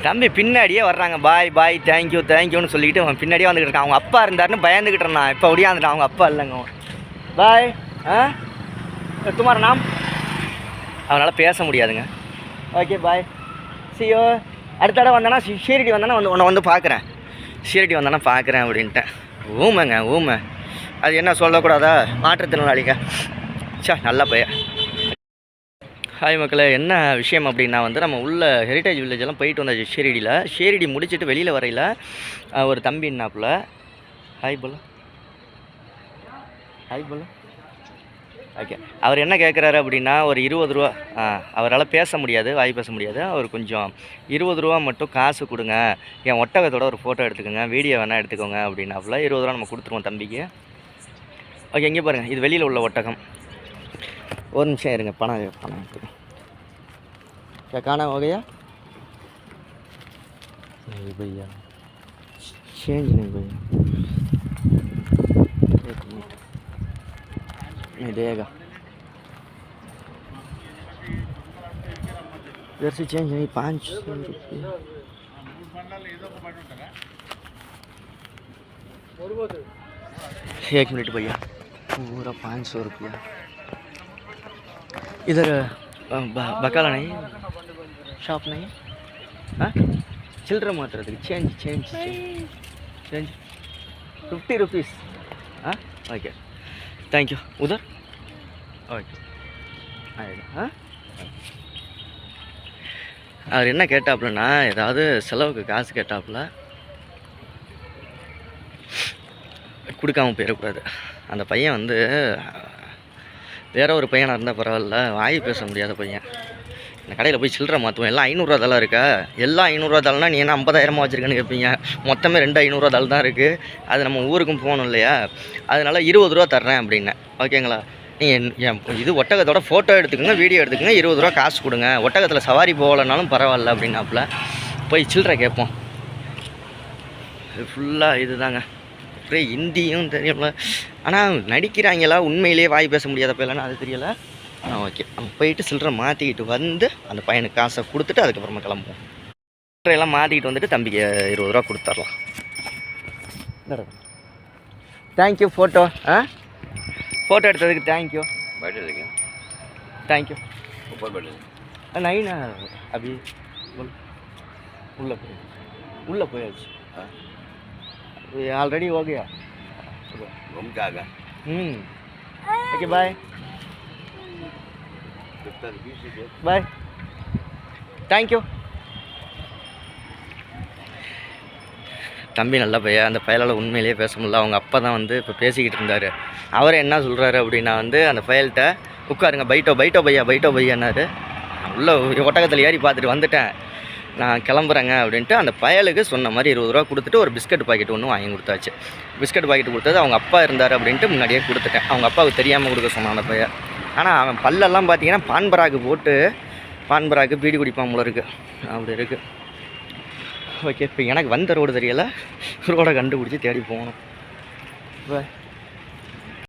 தம்பி பின்னாடியே வர்றாங்க. பாய் பாய் தேங்க்யூ தேங்க்யூன்னு சொல்லிக்கிட்டு அவன் பின்னாடியே வந்துக்கிட்டு இருக்கான். அவங்க அப்பா இருந்தாருன்னு பயந்துக்கிட்டு இருந்தான். இப்போ ஒடியாந்துட்டான். அவங்க அப்பா இல்லைங்க. பாய் துமாரா நாம் அவனால் பேச முடியாதுங்க. ஓகே பாய் சியோ. அடுத்த தடவை வந்தானா ஷீரடி வந்தானா உன்னை வந்து பார்க்குறேன். ஷீரடி வந்தானா பார்க்குறேன் அப்படின்ட்டேன். ஊமைங்க ஊமை. அது என்ன சொல்லக்கூடாதா? மாற்றுத்திறனாளிங்க. நல்ல பையன். ஹாய் மக்களே, என்ன விஷயம் அப்படின்னா வந்து நம்ம உள்ள ஹெரிட்டேஜ் வில்லேஜெல்லாம் போயிட்டு வந்தாச்சு ஷீரடியில். ஷீரடி முடிச்சுட்டு வெளியில் வரையில் ஒரு தம்பி என்னாப்புல ஹாய் போல ஓகே. அவர் என்ன கேட்குறாரு அப்படின்னா ஒரு 20 ரூபா. அவரால் பேச முடியாது, வாய் பேச முடியாது. அவர் கொஞ்சம் 20 ரூபா மட்டும் காசு கொடுங்க, என் ஒட்டகத்தோட ஒரு ஃபோட்டோ எடுத்துக்கோங்க, வீடியோ வேணால் எடுத்துக்கோங்க அப்படின்னாப்புல 20 ரூபா நம்ம கொடுத்துருவோம் தம்பிக்கு. ஓகே, இங்கே பாருங்கள், இது வெளியில் உள்ள ஒட்டகம். ஒரு நிமிஷம் இருங்க, பணம் எடுத்துக்கோங்க. காணா ஓகையா भैया चेंज नहीं भैया नहीं देगा इधर से चेंज नहीं 500 रुपये. एक मिनट भैया पूरा 500 रुपया. इधर बकाला नहीं, शॉप नहीं. हाँ चिल्ड्रन मात्रदಕ್ಕೆ चेंज 50 रुपीस. हाँ ओके थैंक यू. उधर ओके हाँ. அவர் என்ன கேட்டாப்புலன்னா ஏதாவது செலவுக்கு காசு கேட்டாப்புல கொடுக்காம போயிடக்கூடாது. அந்த பையன் வந்து வேற ஒரு பையனாக இருந்தால் பரவாயில்ல, வாய் பேச முடியாத பையன். இந்த கடையில் போய் சில்லறை மாற்றுவோம். எல்லாம் 500 தாளாக இருக்கா? எல்லாம் 500 தாள்னா நீ என்ன 50,000 வச்சுருக்கேன்னு கேட்பீங்க. மொத்தமே 2 500 தாள் தான் இருக்குது. அது நம்ம ஊருக்கும் போகணும் இல்லையா? அதனால் 20 ரூபா தர்றேன் அப்படின்னேன். ஓகேங்களா? நீங்கள் இது ஒட்டகத்தோட ஃபோட்டோ எடுத்துக்கோங்க, வீடியோ எடுத்துக்கோங்க, 20 ரூபா காசு கொடுங்க, ஒட்டகத்தில் சவாரி போகலைனாலும் பரவாயில்ல அப்படின்னாப்புல. போய் சில்லறை கேட்போம். இது ஃபுல்லாக இது தாங்க. அப்படியே ஹிந்தியும் தெரியல, ஆனால் நடிக்கிறாங்களா உண்மையிலேயே வாய் பேச முடியாத பையலன்னு அது தெரியலை. ஓகே, நம்ம போயிட்டு சில்லறை மாற்றிக்கிட்டு வந்து அந்த பையனுக்கு காசை கொடுத்துட்டு அதுக்கப்புறமா கிளம்புவோம். சில்லறையெல்லாம் மாற்றிக்கிட்டு வந்துட்டு தம்பிக்கு 20 ரூபா கொடுத்துர்லாம். தேங்க்யூ. ஃபோட்டோ ஃபோட்டோ எடுத்ததுக்கு தேங்க்யூ. தேங்க்யூ. नहीं ना अभी उल्ला போயாச்சு. ऑलरेडी हो गया. घूम के आ गया. Okay bye bye thank you. தம்பி நல்ல பையன். அந்த பயலால் உண்மையிலேயே பேச முடியல. அவங்க அப்பா தான் வந்து இப்போ பேசிக்கிட்டு இருந்தார். அவரை என்ன சொல்கிறாரு அப்படின்னா வந்து அந்த பயல்கிட்ட உட்காருங்க, பைட்டோ பையான்னாரு. உள்ள ஒட்டகத்தில் ஏறி பார்த்துட்டு வந்துட்டேன், நான் கிளம்புறேங்க அப்படின்ட்டு அந்த பயலுக்கு சொன்ன மாதிரி 20 ரூபா கொடுத்துட்டு ஒரு பிஸ்கட் பாக்கெட் ஒன்று வாங்கி கொடுத்தாச்சு. பிஸ்கட் பாக்கெட் கொடுத்தது அவங்க அப்பா இருந்தார் அப்படின்ட்டு முன்னாடியே கொடுத்துட்டேன். அவங்க அப்பாவுக்கு தெரியாமல் கொடுக்க சொன்னான் அந்த பையன். ஆனால் அவன் பல்லெல்லாம் பார்த்தீங்கன்னா பான்பராக்கு போட்டு பான்பராக்கு பீடி குடிப்பான் போல இருக்குது. அப்படி இருக்குது. ஓகே, இப்போ எனக்கு வந்த ரோடு தெரியலை, ரோடை கண்டுபிடிச்சி தேடி போகணும்.